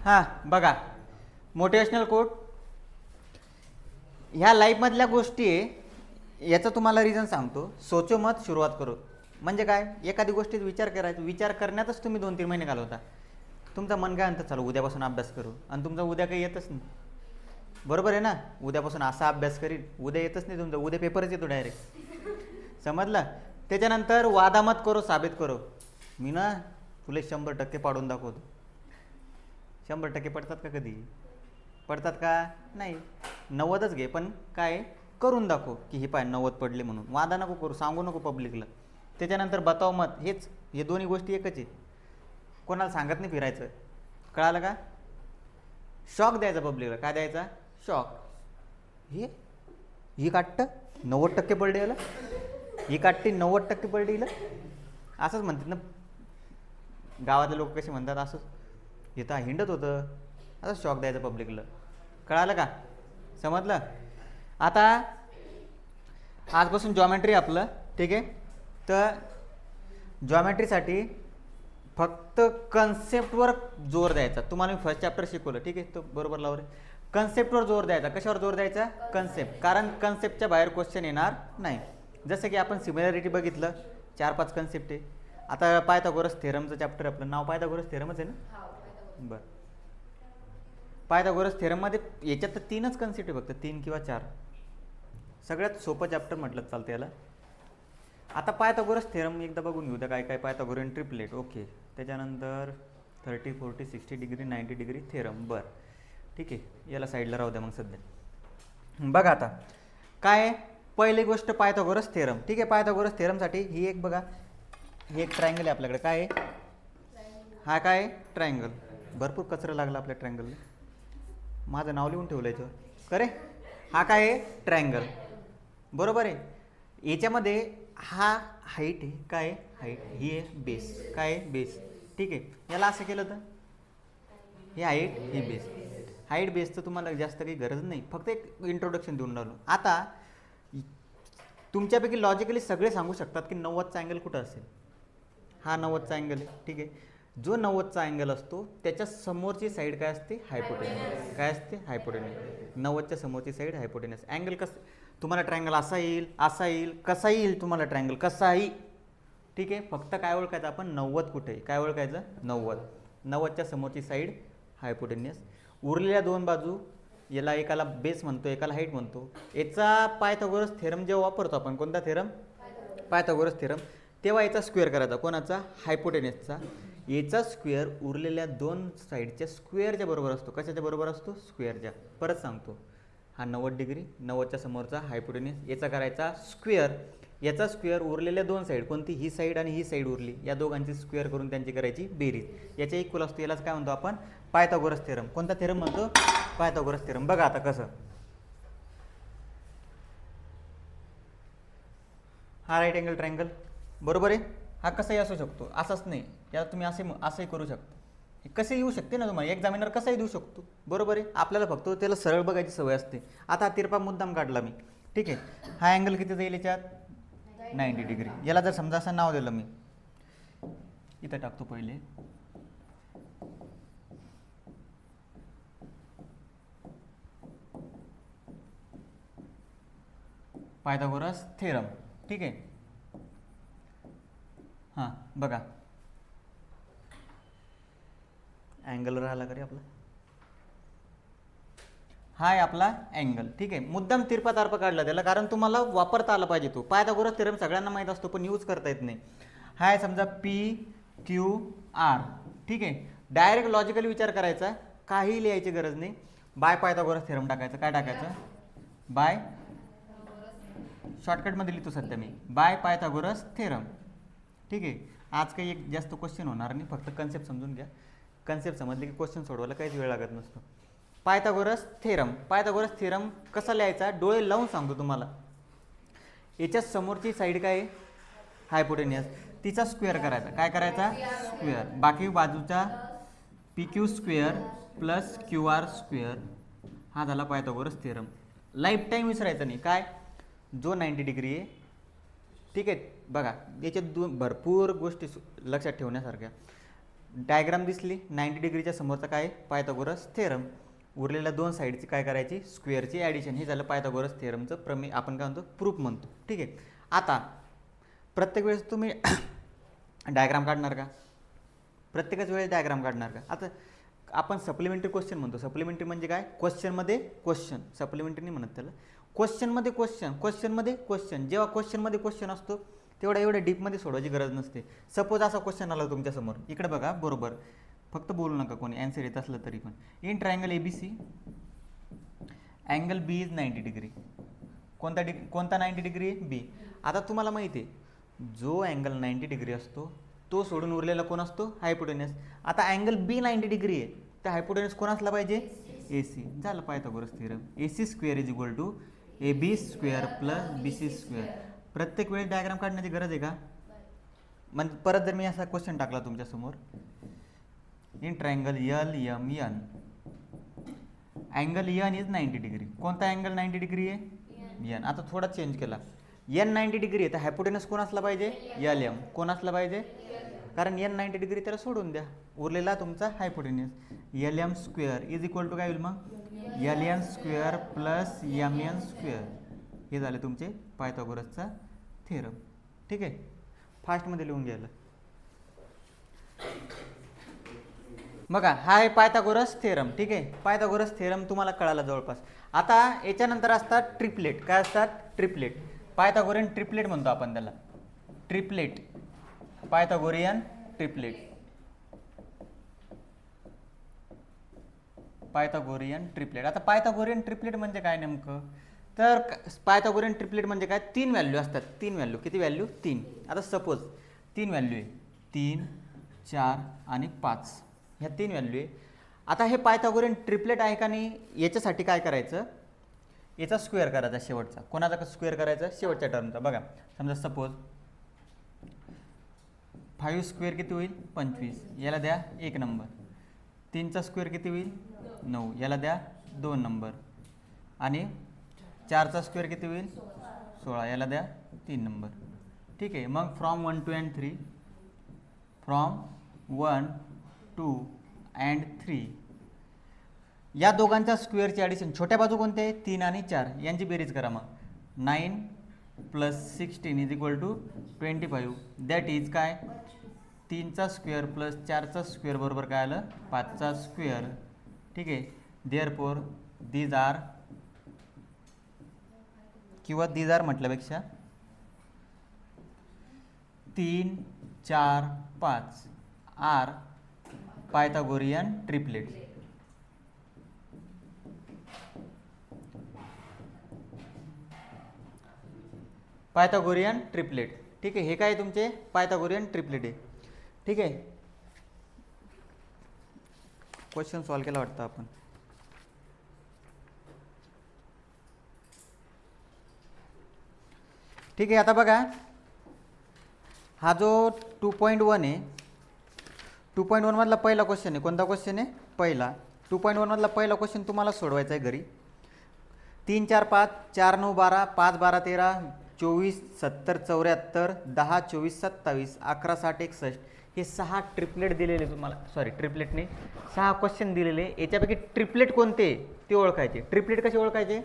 हां बघा, motivational quote ह्या लाईफमधल्या गोष्टी आहे, याचं तुम्हाला रिझन सांगतो. सोचो मत सुरुवात करो. म्हणजे काय, एखादी गोष्टीत विचार करायचा, विचार करण्यातच तुम्ही 2-3 महिने घालवता. तुमचं मन काय म्हणतं, चला उद्यापासून अभ्यास करू, आणि तुमचा उद्या काही येतच नाही. बरोबर आहे ना, उद्यापासून असा अभ्यास करील, उद्या येतच नाही तुमचा, उद्या पेपरच येतो डायरेक्ट. समजलं. त्याच्यानंतर वादामत करो, साबित करो. मी ना तुला 100% पाडून दाखवतो. 100% पडतात का कधी? पडतात का? नाही. 90च घे, पण काय करून दाखव की हे पाय 90 पडले म्हणून. वादा नको करू, सांगू नको पब्लिकला. त्याच्यानंतर बताव मत, हेच हे दोन्ही गोष्टी एकच आहे. कोणाला सांगत नाही फिरायचं, कळालं का? शॉक द्यायचा पब्लिकला. काय द्यायचा? शॉक. ही काटतं 90% पडले याला, ही काटते 90% पडली हिला, असंच म्हणतात ना गावातले लोक. कसे म्हणतात? असंच इथं हिंडत होतं. असं शॉक द्यायचं पब्लिकला. कळालं का? समजलं. आता आजपासून जॉमेट्री आपलं, ठीक आहे. तर जॉमेट्रीसाठी फक्त कन्सेप्टवर जोर द्यायचा. तुम्हाला मी फर्स्ट चॅप्टर शिकवलं, ठीक आहे, तो बरोबर लावलं. कन्सेप्टवर जोर द्यायचा. कशावर जोर द्यायचा? कन्सेप्ट. कारण कन्सेप्टच्या बाहेर क्वेश्चन येणार नाही. जसं की आपण सिमिलॅरिटी बघितलं, 4-5 कन्सेप्ट आहे. आता पायथागोरस थेरमचं चॅप्टर, आपलं नाव पायथागोरस थेरमच आहे ना? बरं. पायथागोरस थेरममध्ये याच्यात तर 3च कन्सेप्ट आहे, फक्त 3 किंवा 4. सगळ्यात सोपं चॅप्टर म्हटलं चालतं याला. आता पायथागोरस थेरम एकदा बघून घेऊ द्या, काय काय पायथागोरियन ट्रिपलेट. ओके. त्याच्यानंतर 30, 40, 60 डिग्री, 90 डिग्री थेरम. बरं, ठीक आहे, याला साईडला राहू द्या मग सध्या. बघा आता काय, पहिली गोष्ट पायथागोरस थेरम, ठीक आहे. पायथागोरस थेरमसाठी ही एक बघा, ही एक ट्रायंगल आहे आपल्याकडे. काय आहे हा? काय ट्रायंगल. भरपूर कचरा लागला आपल्या ट्रायंगलला. माझं नाव लिहून ठेवलं याच्यावर, खरे. हा काय आहे? ट्रायंगल. बरोबर आहे. याच्यामध्ये हा हाईट आहे. काय हाईट? ही आहे बेस. काय आहे? बेस. ठीक आहे. याला असं केलं तर हे हाईट, ही बेस. हाईट बेसचं तुम्हाला जास्त काही गरज नाही, फक्त एक इंट्रोडक्शन देऊन राहिलो. आता तुमच्यापैकी लॉजिकली सगळे सांगू शकतात की 90चा अँगल कुठं असेल. हा 90चा अँगल आहे, ठीक आहे. जो 90चा अँगल असतो त्याच्या समोरची साईड काय असते? हायपोटेनस. काय असते? हायपोटेनस. 90च्या समोरची साईड हायपोटेनस. अँगल कसं तुम्हाला ट्रायंगल असा येईल, असा येईल, कसा येईल तुम्हाला ट्रायंगल कसाही, ठीक आहे. फक्त काय ओळखायचं आपण? 90 कुठे आहे. काय ओळखायचं? 90. 90च्या समोरची साईड हायपोटेनस. उरलेल्या दोन बाजू, याला एकाला बेस म्हणतो, एकाला हाईट म्हणतो. याचा पायथागोरस थेरम जेव्हा वापरतो आपण, कोणता थेरम? Pythagoras theorem. तेव्हा याचा स्क्वेअर करायचा. कोणाचा? हायपोटेनसचा. याचा स्क्वेअर उरलेल्या दोन साईडच्या स्क्वेअरच्या बरोबर असतो. कशाच्या बरोबर असतो? स्क्वेअरच्या. परत सांगतो, हा 90 डिग्री, 90च्या समोरचा हायपोटेनस, याचा करायचा स्क्वेअर. याचा स्क्वेअर उरलेल्या दोन साईड, कोणती? ही साईड आणि ही साईड उरली, या दोघांची स्क्वेअर करून त्यांची करायची बेरीज. याच्या इक्वल असतो. यालाच काय म्हणतो आपण? Pythagoras theorem. कोणता थेरम म्हणतो? Pythagoras theorem. बघा आता कसं. हा राईट अँगल ट्रायंगल, बरोबर आहे. हा कसाही असू शकतो, असाच नाही. याला तुम्ही असंही करू शकता. कसे येऊ शकते ना तुम्हाला, एक्झामिनर कसाही देऊ शकतो, बरोबर आहे. आपल्याला फक्त त्याला सरळ बघायची सवय असते. आता तिरपा मुद्दाम काढला मी, ठीक आहे. हा अँगल किती जाईल याच्यात? 90 डिग्री. याला जर समजा असं नाव दिलं मी, इथं टाकतो पहिले, पायथागोरस थेरम, ठीक आहे. हां बघा, अँगल राहिला करे आपला, हा आहे आपला अँगल, ठीक आहे. मुद्दाम तिरपा तारपा काढला त्याला, कारण तुम्हाला वापरता आला पाहिजे तो. पायथागोरस थेरम सगळ्यांना माहीत असतो, पण यूज करता येत नाही. हा आहे समजा PQR, ठीक आहे. डायरेक्ट लॉजिकली विचार करायचा, काही लिहायची गरज नाही. बाय पायथागोरस थेरम टाकायचं. काय टाकायचं? बाय, शॉर्टकटमध्ये लिहितो सध्या मी, बाय पायथागोरस थेरम, ठीक आहे. आज काही एक जास्त क्वेश्चन होणार नाही, फक्त कन्सेप्ट समजून घ्या. कन्सेप्ट समजले की क्वेश्चन सोडवायला काहीच वेळ लागत नसतो. Pythagoras theorem. पायथागोरस थेरम कसा लिहायचा? डोळे लावून सांगतो तुम्हाला. याच्या समोरची साईड काय आहे? हायपोटेनस. तिचा स्क्वेअर करायचा. काय करायचा? स्क्वेअर. बाकी बाजूचा PQ square plus QR square. हा झाला पायथागोरस थेरम. लाईफ टाईम विसरायचं नाही. काय? जो 90 डिग्री आहे, ठीक आहे. बघा याच्यात भरपूर गोष्टी लक्षात ठेवण्यासारख्या. डायग्राम दिसली, 90 डिग्रीच्या समोरचा काय पायथागोरस थेरम. उरलेल्या दोन साईडची काय करायची स्क्वेअरची ॲडिशन. हे झालं पायथागोरस थेरमचं प्रमेय, आपण काय म्हणतो प्रूफ म्हणतो. ठीक आहे. आता प्रत्येक वेळेस तुम्ही डायग्राम काढणार का? प्रत्येकच वेळेस डायग्राम काढणार का? आता आपण सप्लिमेंटरी क्वेश्चन म्हणतो. सप्लिमेंटरी म्हणजे काय? क्वेश्चनमध्ये क्वेश्चन. सप्लिमेंटरी नाही म्हणत त्याला. क्वेश्चनमध्ये क्वेश्चन, क्वेश्चनमध्ये क्वेश्चन. जेव्हा क्वेश्चनमध्ये क्वेश्चन असतो तेवढा एवढ्या डीपमध्ये सोडवायची गरज नसते. सपोज असा क्वेश्चन आला तुमच्यासमोर, इकडे बघा बरोबर, फक्त बोलू नका कोणी, ॲन्सर येत असलं तरी पण. In triangle ABC angle B is 90 degree. कोणता 90 डिग्री? बी. आता तुम्हाला माहिती आहे जो अँगल 90 डिग्री असतो तो सोडून उरलेला कोण असतो? हायपोटेनस. आता अँगल B 90 डिग्री आहे, तर हायपोटेनस कोण असला पाहिजे? AC. झालं Pythagoras theorem. AC square is equal to AB square plus BC square. प्रत्येक वेळेस डायग्राम काढण्याची गरज आहे का? म्हणजे परत जर मी असा क्वेश्चन टाकला तुमच्यासमोर, in triangle LMN angle N is 90 degree. कोणता अँगल 90 डिग्री आहे? N. आता थोडा चेंज केला, N 90 डिग्री आहे तर हायपोटेनस कोण असला पाहिजे? LM. कोण असला पाहिजे? कारण N 90 डिग्री त्याला सोडून द्या, उरलेला तुमचा hypotenuse. LM square is equal to काय होईल मग? LN square plus MN square. हे झाले तुमचे पायथागोरसचा थेरम. ठीक आहे. फास्टमध्ये लिहून घ्यायला बघा, हा आहे पायथागोरस थेरम. ठीक आहे. पायथागोरस थेरम तुम्हाला कळाला जवळपास. आता याच्यानंतर असतात ट्रिपलेट. काय असतात? ट्रिपलेट. पायथागोरियन ट्रिपलेट म्हणतो आपण त्याला. Triplet, Pythagorean triplet. Pythagorean triplet. आता पायथागोरियन ट्रिपलेट म्हणजे काय नेमकं? तर पायथागोरियन ट्रिपलेट म्हणजे काय? 3 व्हॅल्यू असतात. 3 व्हॅल्यू. किती व्हॅल्यू? 3. आता सपोज 3 व्हॅल्यू आहे, 3, 4 आणि 5. ह्या 3 व्हॅल्यू आहे. आता हे पायथागोरियन ट्रिपलेट आहे का नाही, याच्यासाठी काय करायचं? याचा स्क्वेअर करायचा शेवटचा. कोणाचा स्क्वेअर करायचा? शेवटच्या टर्मचा. बघा समजा सपोज 5 स्क्वेअर किती होईल? 25. याला द्या 1 नंबर. 3चा स्क्वेअर किती होईल? 9. याला द्या 2 नंबर. आणि 4चा स्क्वेअर किती होईल? 16. याला द्या 3 नंबर. ठीक आहे. मग फ्रॉम 1, 2 and 3, फ्रॉम 1, 2 and 3 या दोघांच्या स्क्वेअरची ॲडिशन. छोट्या बाजू कोणते आहे? 3 आणि 4. यांची बेरीज करा मग. 9 + 16 is equal to 25. That is काय? 3चा स्क्वेअर प्लस 4चा स्क्वेअर बरोबर काय आलं? 5चा स्क्वेअर. ठीक आहे. देअरफॉर दीज आर, किंवा दीज आर म्हटल्यापेक्षा 3, 4, 5 are Pythagorean triplet. Pythagorean triplet. ठीक आहे. हे काय तुमचे पायथागोरियन ट्रिपलेट आहे. ठीक आहे. क्वेश्चन सॉल्व केला वाटतं आपण. ठीक आहे. आता बघा, हा जो 2.1 आहे, 2.1 मधला पहिला क्वेश्चन आहे. कोणता क्वेश्चन आहे? पहिला. 2.1 मधला पहिला क्वेश्चन तुम्हाला सोडवायचा आहे घरी. 3, 4, 5, 4, 9, 12, 5, 12, 13, 24, 70, 74, 10, 24, 27, 11, 60, 61 हे 6 ट्रिपलेट दिलेले तुम्हाला. सॉरी, ट्रिपलेट नाही, 6 क्वेश्चन दिलेले. याच्यापैकी ट्रिपलेट कोणते ते ओळखायचे. ट्रिपलेट कसे ओळखायचे?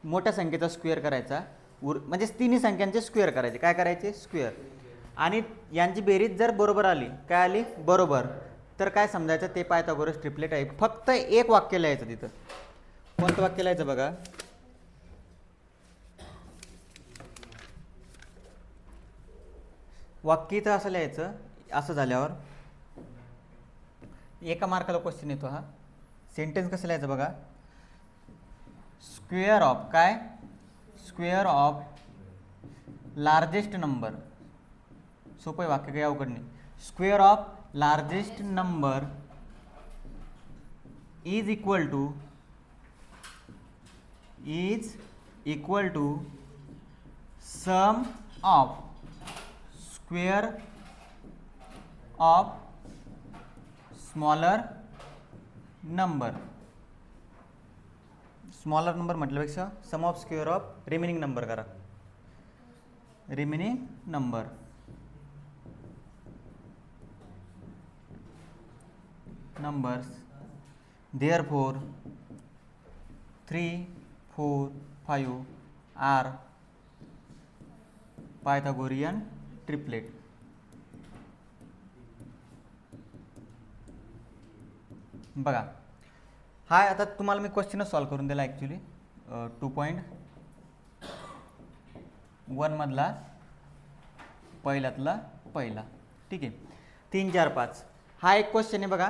मोठ्या संख्येचा स्क्वेअर करायचा, म्हणजे तिन्ही संख्यांचे स्क्वेअर करायचे. काय करायचे? स्क्वेअर. आणि यांची बेरीज जर बरोबर आली, काय आली? बरोबर, तर काय समजायचं? ते पायथागोरस ट्रिपलेट आहे. फक्त एक वाक्य लिहायचं तिथं. कोणतं वाक्य लिहायचं बघा? वाक्य इथं असं लिहायचं. असं झाल्यावर एका मार्काला क्वेश्चन येतो हा. सेंटेन्स कसं लिहायचं बघा? स्क्वेअर ऑफ काय? Square of largest number. सोपं आहे वाक्य, काही अवघड नाही. Square of largest number is equal to sum of square of smaller number. Smaller number म्हटल्यापेक्षा sum of square of remaining number करा. Remaining number. numbers, therefore 3, 4, 5 are Pythagorean triplet. बघा हा आता तुम्हाला मी क्वेश्चनच सॉल्व करून दिला ॲक्च्युली 2.1 मधला पहिल्यातला पहिला. ठीक आहे 3, 4, 5 हा एक क्वेश्चन आहे बघा.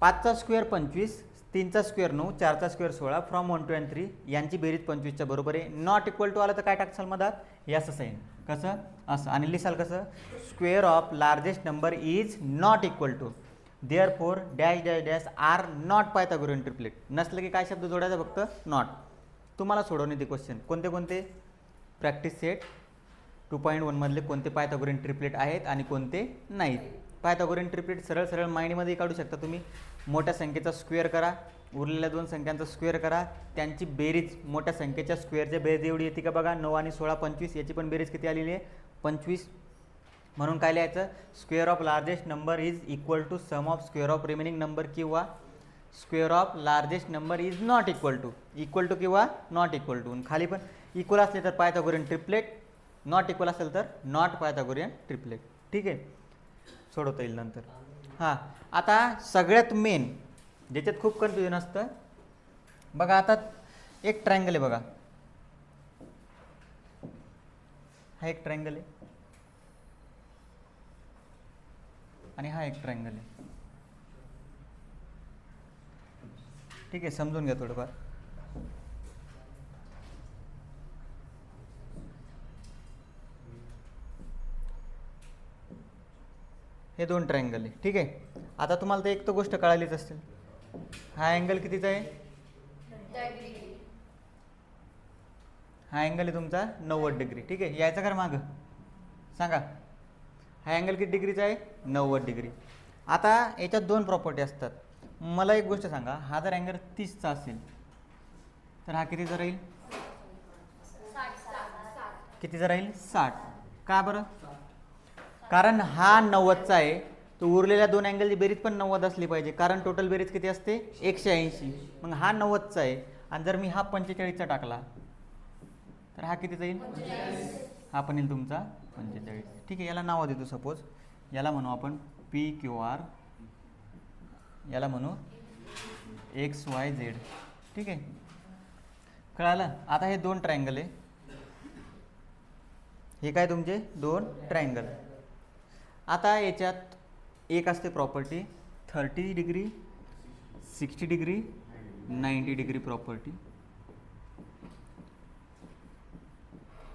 5चा स्क्वेअर 25, 3चा स्क्वेअर 9, 4चा स्क्वेअर 16 फ्रॉम 1 to n 3 यांची बेरीज 25च्या बरोबर आहे. नॉट इक्वल टू आलं तर काय टाकसाल मधात याचं साईन कसं असं आणि लिहिसाल कसं square of largest number is not equal to therefore dash dash dash are not Pythagorean triplet. नसलं की काय शब्द जोडायचा फक्त नॉट. तुम्हाला सोडवणे ते क्वेश्चन कोणते कोणते प्रॅक्टिस सेट 2.1 मधले कोणते पायथागोरियन ट्रिपलेट आहेत आणि कोणते नाहीत. पायथागोरियन ट्रिपलेट सरळ सरळ माइंडमध्ये काढू शकता तुम्ही. मोठ्या संख्येचा स्क्वेअर करा, उरलेल्या 2 संख्यांचा स्क्वेअर करा, त्यांची बेरीज मोठ्या संख्येच्या स्क्वेअरच्या बेरीज एवढी येते का बघा. 9 आणि 16 25 याची पण बेरीज किती आलेली आहे 25. म्हणून काय लिहायचं square of largest number is equal to sum of square of remaining number किंवा square of largest number is not equal to किंवा नॉट इक्वल टू. खाली पण इक्वल असले तर पायथागोरियन ट्रिपलेट, नॉट इक्वल असेल तर नॉट पायथागोरियन ट्रिपलेट. ठीक आहे सोडवता येईल नंतर. हां आता सगळ्यात मेन ज्याच्यात खूप कन्फ्युजन असतं बघा. आता एक ट्रायंगल आहे बघा, हा एक ट्रायंगल आहे आणि हा एक ट्रायंगल आहे. ठीक आहे समजून घ्या थोडंफार. हे 2 ट्रायंगल आहे. ठीक आहे आता तुम्हाला तर एक तर गोष्ट कळालीच असेल हा अँगल कितीचा आहे. हा अँगल आहे तुमचा 90 डिग्री. ठीक आहे यायचा कर मागं सांगा हा अँगल किती डिग्रीचा आहे 90 डिग्री. आता याच्यात 2 प्रॉपर्टी असतात. मला एक गोष्ट सांगा हा जर अँगल 30चा असेल तर हा कितीचा राहील कितीचा राहील 60. का बरं कारण हा 90चा आहे तो उरलेल्या 2 अँगलची बेरीज पण 90 असली पाहिजे कारण टोटल बेरीज किती असते 180. मग हा 90चा आहे आणि जर मी हा 45चा टाकला तर हा कितीचा येईल हा पण येईल तुमचा 45. ठीक आहे याला नाव देतो सपोज याला म्हणू आपण PQR, याला म्हणू XYZ. ठीक आहे कळालं. आता हे 2 ट्रायंगल आहे, हे काय तुमचे 2 ट्रायंगल. आता याच्यात एक असते property 30 degree 60 degree 90 degree property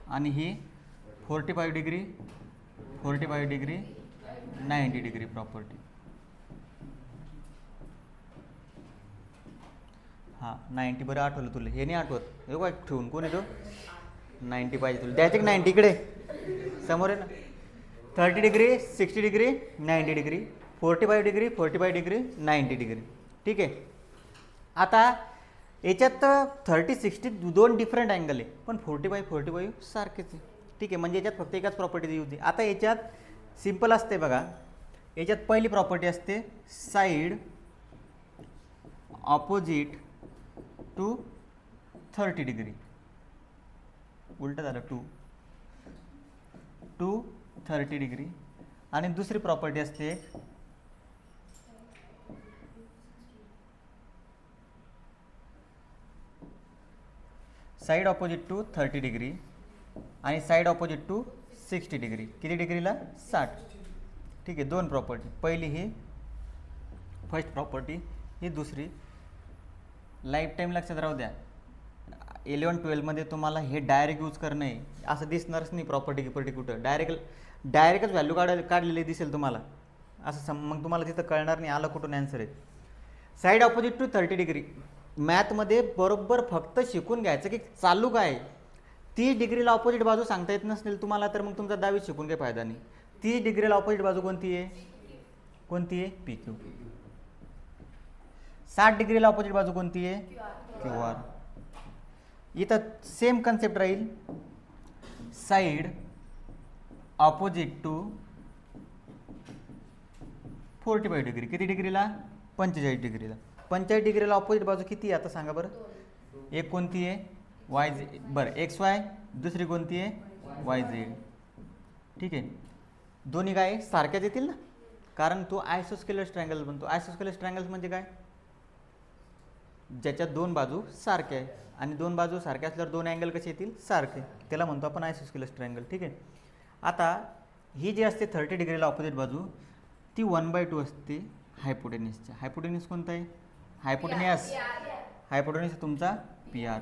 आणि ही 45 डिग्री 90 डिग्री प्रॉपर्टी. हां 90 बरं आठवलं तुला हे नाही आठवत हे काय ठेवून कोण येतो 90 पाहिजे तुला द्यायचे 90 इकडे समोर आहे ना. 30 degree 60 degree 90 degree 45 degree 90 degree. ठीक आहे आता याच्यात 30 60 2 डिफरंट अँगल आहे पण 45 सारखेच आहे. ठीक आहे म्हणजे याच्यात फक्त एकाच प्रॉपर्टी यूज आहे. आता याच्यात सिम्पल असते बघा. याच्यात पहिली प्रॉपर्टी असते साईड ऑपोजिट टू 30 डिग्री उलट झालं टू 30 डिग्री आणि दुसरी प्रॉपर्टी असते साईड ऑपोजिट टू 30 डिग्री आणि साईड ऑपोजिट टू 60 डिग्री. किती डिग्रीला 60. ठीक आहे 2 प्रॉपर्टी. पहिली ही फर्स्ट प्रॉपर्टी ही दुसरी. लाईफ टाईम लक्षात राहू द्या 11-12 मध्ये तुम्हाला हे डायरेक्ट यूज करणं आहे असं दिसणारच नाही. प्रॉपर्टी कुठं डायरेक्टच व्हॅल्यू काढलेली दिसेल तुम्हाला असं मग तुम्हाला तिथं कळणार नाही आलं कुठून ॲन्सर आहे. साईड ऑपोजिट टू 30 डिग्री मॅथमध्ये बरोबर फक्त शिकून घ्यायचं की चालू काय. 30 डिग्रीला ऑपोजिट बाजू सांगता येत नसेल तुम्हाला तर मग तुमचा 10वीत शिकून काही फायदा नाही. 30 डिग्रीला ऑपोजिट बाजू कोणती आहे PQ. 60 डिग्रीला ऑपोजिट बाजू कोणती आहे QR. इथं सेम कन्सेप्ट राहील साईड ऑपोजिट टू 45 डिग्री. किती डिग्रीला 45 डिग्रीला. 45 डिग्रीला ऑपोजिट बाजू किती आहे आता सांगा बरं. एक कोणती आहे वाय झेड, बरं एक्स वाय, दुसरी कोणती आहे वाय झेड. ठीक आहे, दोन्ही काय सारख्याच येतील ना, कारण तो आयसोस्केलस ट्रायंगल बनतो. आयसोस्केलस ट्रायंगल्स म्हणजे काय, ज्याच्या दोन बाजू सारख्या आहे, आणि दोन बाजू सारख्या असल्यावर दोन अँगल कसे येतील सारखे, त्याला म्हणतो आपण आयसोस्केलस ट्रायंगल. ठीक आहे, आता ही जी असते 30 डिग्रीला ऑपोजिट बाजू, ती 1/2 असते हायपोटेनियसच्या. हायपोटेनियस कोणता आहे, हायपोटेनियस, हायपोटेनियस तुमचा PR.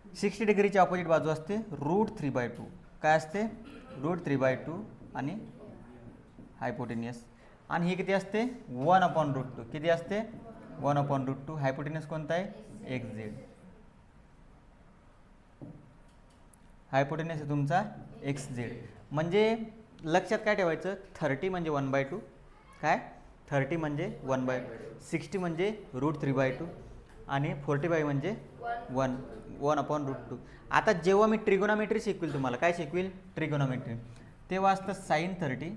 60 डिग्रीची ऑपोजिट बाजू असते √3/2. काय असते √3/2 आणि हायपोटेनियस. आणि ही किती असते 1/√2. किती असते 1/√2. हायपोटेनियस कोणता आहे XZ. हायपोटेनियस आहे तुमचा XZ. म्हणजे लक्षात काय ठेवायचं, 30 म्हणजे 1/2, काय 30 म्हणजे 1/2, 60 म्हणजे √3/2 आणि 45 म्हणजे 1/√2. आता जेव्हा मी ट्रिगोनॉमेट्री शिकवेल तुम्हाला, काय शिकवेल ट्रिगोनॉमेट्री, तेव्हा असतं sin 30,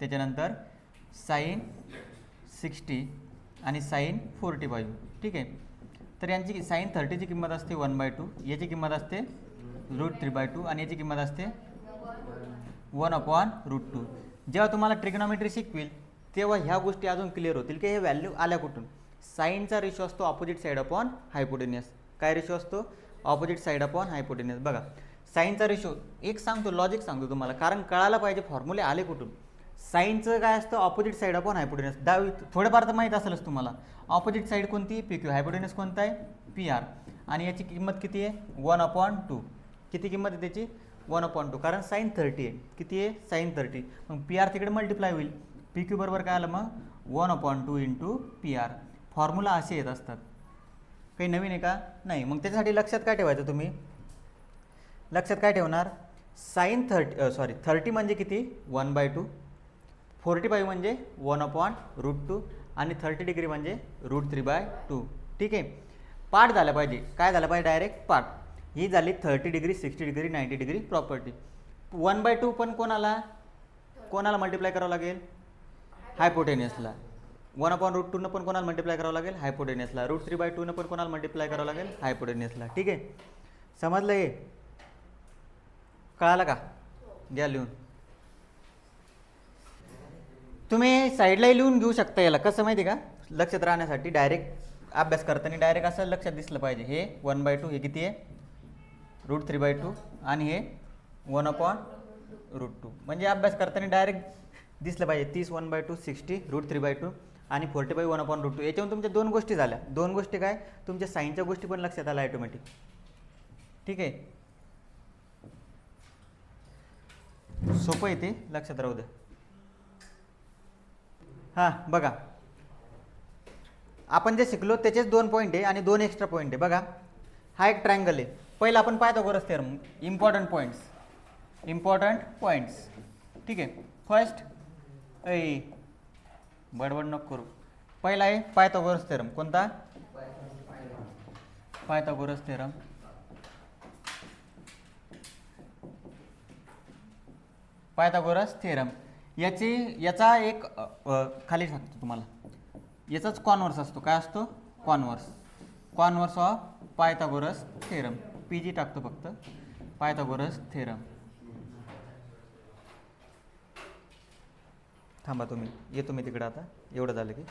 त्याच्यानंतर sin 60 आणि sin 45. ठीक आहे, तर यांची sin 30ची किंमत असते 1/2, याची किंमत असते √3/2 आणि याची किंमत असते 1/√2. जेव्हा तुम्हाला ट्रिगोनॉमेट्री शिकवेल तेव्हा ह्या गोष्टी अजून क्लिअर होतील की हे व्हॅल्यू आल्या कुठून. साईनचा रेशो असतो ऑपोजिट साईड अपॉन हायपोटेनियस. काय रेशो असतो, ऑपोजिट साईड अपॉन हायपोटेनियस. बघा साईनचा रेशो, एक सांगतो लॉजिक सांगतो तुम्हाला, कारण कळायला पाहिजे फॉर्म्युले आले कुठून. साईनचं काय असतं ऑपोजिट साईड अपॉन हायपोटेनियस. थोडेफार तर माहीत असेलच तुम्हाला. ऑपोजिट साईड कोणती PQ, हायपोटेनियस कोणता आहे PR, आणि याची किंमत किती आहे 1/2. किती किंमत आहे त्याची 1/2, कारण sin 30 आहे. किती आहे sin 30, मग PR तिकडे मल्टिप्लाय होईल. PQ बरोबर काय आलं मग 1/2 × PR. फॉर्म्युला असे येत असतात. काही नवीन आहे का नाही. मग त्याच्यासाठी लक्षात काय ठेवायचं तुम्ही, लक्षात काय ठेवणार, sin 30 म्हणजे किती 1/2, 45 म्हणजे 1/√2 आणि 30 डिग्री म्हणजे √3/2. ठीक आहे, पार्ट झाला पाहिजे. काय झालं पाहिजे डायरेक्ट पार्ट. ही झाली 30 डिग्री, 60 डिग्री, 90 डिग्री प्रॉपर्टी. 1/2 पण कोणाला मल्टिप्लाय करावं लागेल, हायपोटेनियसला. 1/√2 पण कोणाला मल्टिप्लाय करावं लागेल, हायपोटेनियसला. √3/2 पण कोणाला मल्टिप्लाय करावं लागेल, हायपोटेनियसला. ठीक आहे, समजलं हे, कळालं का, घ्या लिहून. तुम्ही साईडलाही लिहून घेऊ शकता. याला कसं माहिती आहे का, लक्षात राहण्यासाठी डायरेक्ट अभ्यास करताना डायरेक्ट असं लक्षात दिसलं पाहिजे. हे 1/2, हे किती आहे √3/2 आणि हे 1/√2. म्हणजे अभ्यास करताना डायरेक्ट दिसलं पाहिजे. 30 1/2, 60 √3/2 आणि 45 1/√2. याच्यावरून तुमच्या दोन गोष्टी झाल्या. दोन गोष्टी काय, तुमच्या साईनच्या गोष्टी पण लक्षात आल्या ऑटोमॅटिक. ठीक आहे, सोपं आहे ते, लक्षात राहू द्या. हां बघा, आपण जे शिकलो त्याचेच 2 पॉईंट आहे आणि 2 एक्स्ट्रा पॉईंट आहे. बघा हा एक ट्रायंगल आहे. पहिला आपण पायथागोरस थेरम, इम्पॉर्टंट पॉईंट्स. ठीक आहे, फर्स्ट बडबड नको करू. पहिला आहे पायथागोरस थेरम. कोणता, पायथागोरस थेरम. पायथागोरस थेरम याचा एक खाली सांगतो तुम्हाला, याचाच कॉन्व्हर्स असतो. काय असतो converse of Pythagoras theorem. PG टाकतो फक्त, पायथागोरस थेरम. थांबा तुम्ही, येतो मी तिकडे आता. एवढं झालं की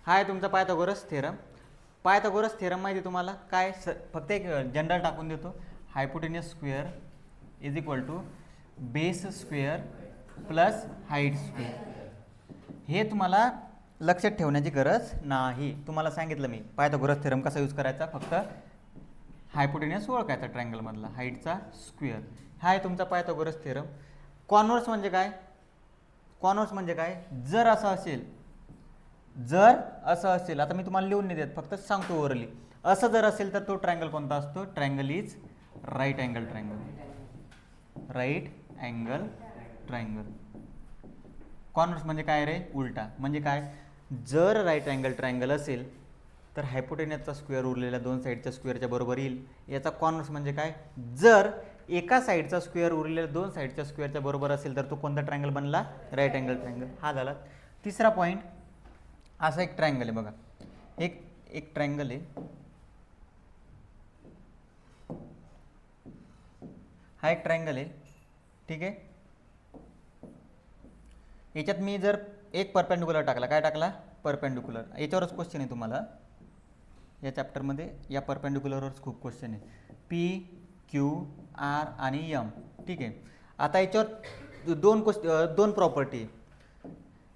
हा आहे तुमचा पायथागोरस थेरम. पायथागोरस थेरम माहिती तुम्हाला काय, फक्त एक जनरल टाकून देतो. Hypotenuse square is equal to base square plus height square. हे तुम्हाला लक्षात ठेवण्याची गरज नाही. तुम्हाला सांगितलं मी पायथागोरस थेरम कसा यूज करायचा, फक्त हायपोटेनियस ओळखायचा ट्रायंगलमधला, हाईटचा स्क्वेअर. हा आहे तुमचा पायथागोरस थेरम. कॉन्व्हर्स म्हणजे काय, कॉन्व्हर्स म्हणजे काय, जर असं असेल, आता मी तुम्हाला लिहून नाही देत, फक्त सांगतो ओरली. असं जर असेल तर तो ट्रायंगल कोणता असतो, triangle is right angle triangle. Right angle triangle. Converse म्हणजे काय रे, उलटा. म्हणजे काय, जर राईट अँगल ट्रायंगल असेल तर हायपोटेनियसचा स्क्वेअर उरलेल्या दोन साईडच्या स्क्वेअरच्या बरोबर येईल. याचा कॉन्व्हर्स म्हणजे काय, जर एका साईडचा स्क्वेअर उरलेल्या दोन साईडच्या स्क्वेअरच्या बरोबर असेल तर तो कोणता ट्रायंगल बनला, राईट अँगल ट्रायंगल. हा झाला तिसरा पॉईंट. असा एक ट्रायंगल आहे बघा, एक एक ट्रायंगल आहे, हा एक ट्रायंगल आहे, ठीक आहे. याच्यात मी जर एक परपेंडिक्युलर टाकला, काय टाकला? परपेंडिक्युलर. याच्यावरच क्वेश्चन आहे तुम्हाला या चॅप्टरमध्ये, या परपेंडिक्युलरवरच खूप क्वेश्चन आहे. पी, क्यू, आर आणि एम, ठीक आहे. आता याच्यावर दोन प्रॉपर्टी आहे.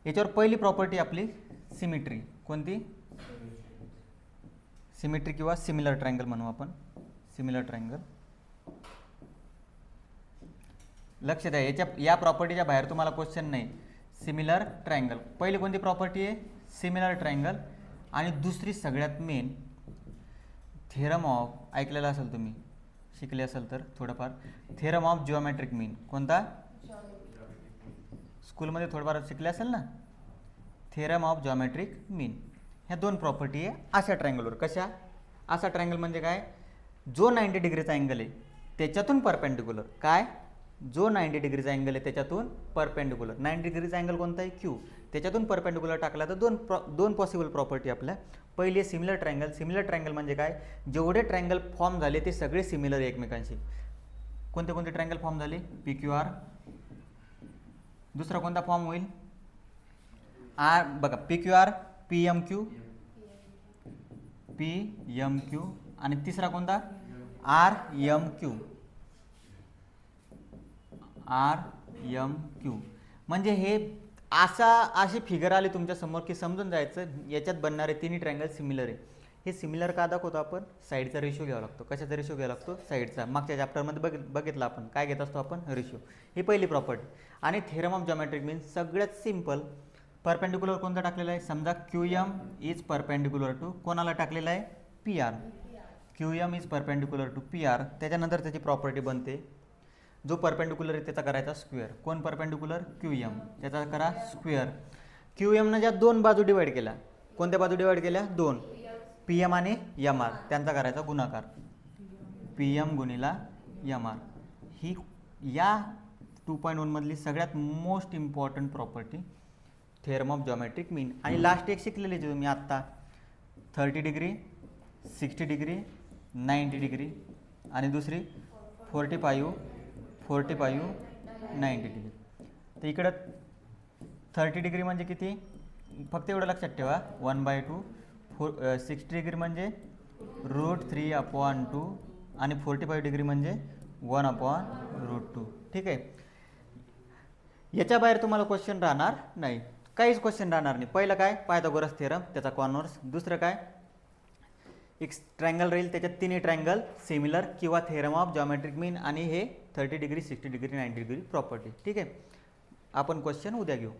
याच्यावर पहिली प्रॉपर्टी आपली सिमेट्री. कोणती? सिमेट्री किंवा सिमिलर ट्रायंगल म्हणू आपण, सिमिलर ट्रायंगल. लक्ष द्या, या प्रॉपर्टीच्या बाहेर तुम्हाला क्वेश्चन नाही. सिमिलर ट्रायंगल पहिली कोणती प्रॉपर्टी आहे? Similar triangle. आणि दुसरी सगळ्यात मेन थेरम ऑफ, ऐकलेला असेल तुम्ही, शिकले असेल तर थोडंफार, थेरम ऑफ जिओमेट्रिक मीन. कोणता? स्कूलमध्ये थोडंफार शिकले असेल ना, थेरम ऑफ जिओमेट्रिक मीन. ह्या दोन प्रॉपर्टी आहे अशा ट्रायंगलवर. कशा? असा ट्रायंगल म्हणजे काय? जो 90 डिग्रीचा अँगल आहे त्याच्यातून परपेंडिक्युलर. काय? जो 90 डिग्रीचा अँगल आहे त्याच्यातून परपेंडिक्युलर. 90 डिग्रीचा अँगल कोणता आहे? क्यू. त्याच्यातून परपेंडिक्युलर टाकला तर दोन पॉसिबल प्रॉपर्टी आपल्या. पहिली आहे सिमिलर ट्रायंगल. सिमिलर ट्रायंगल म्हणजे काय? जेवढे ट्रायंगल फॉर्म झाले ते सगळे सिमिलर आहे एकमेकांशी. कोणते कोणते ट्रायंगल फॉर्म झाले? P Q R. दुसरा कोणता फॉर्म होईल? आर. बघा, P Q R, P M Q, P M Q. आणि तिसरा कोणता? R M Q, R M Q. म्हणजे हे अशी फिगर आली तुमच्या समोर की समजून जायचं याच्यात बनणारे तिन्ही ट्रायंगल सिमिलर आहे. हे सिमिलर का दाखवतो आपण? साईडचा रेशो घ्यावा लागतो. कशाचा रेशो घ्यावा लागतो? साईडचा. मागच्या चॅप्टरमध्ये बघितलं आपण काय घेत असतो आपण? रेशो. ही पहिली प्रॉपर्टी. आणि थेरम ऑफ जिओमेट्रिक मीन सगळ्यात सिम्पल. परपेंडिक्युलर कोणता टाकलेला आहे? समजा Q M is perpendicular to कोणाला टाकलेला आहे? P R. Q M is perpendicular to P R. त्याच्यानंतर त्याची प्रॉपर्टी बनते, जो परपेंडिक्युलर आहे त्याचा करायचा स्क्वेअर. कोण परपेंडिक्युलर? Q M. त्याचा करा स्क्वेअर. क्यू एमनं ज्या दोन बाजू डिवाइड केल्या, कोणत्या बाजू डिवाइड केल्या? दोन. पी एम आणि एम आर. त्यांचा करायचा गुणाकार. पी एम गुणिला एम आर. ही या 2.1 मधली सगळ्यात most important property, theorem of geometric mean. आणि लास्ट एक शिकलेली तुम्ही आत्ता, 30 डिग्री, 60 डिग्री, 90 डिग्री. आणि दुसरी 45, 90 डिग्री. तर इकडं 30 डिग्री म्हणजे किती? फक्त एवढं लक्षात ठेवा, 1/2. 60 डिग्री म्हणजे √3/2. आणि 45 डिग्री म्हणजे 1/√2. ठीक आहे. याच्या बाहेर तुम्हाला क्वेश्चन राहणार नाही, काहीच क्वेश्चन राहणार नाही. पहिलं काय? पायथागोरस थेरम, त्याचा कॉन्व्हर्स. दुसरं काय? एक ट्रायंगल राहील त्याच्यात तिन्ही ट्रायंगल सिमिलर किंवा थेरम ऑफ जिओमेट्रिक मीन. आणि हे 30 डिग्री, 60 डिग्री, 90 डिग्री प्रॉपर्टी. ठीक आहे. आपण क्वेश्चन उद्या घेऊ.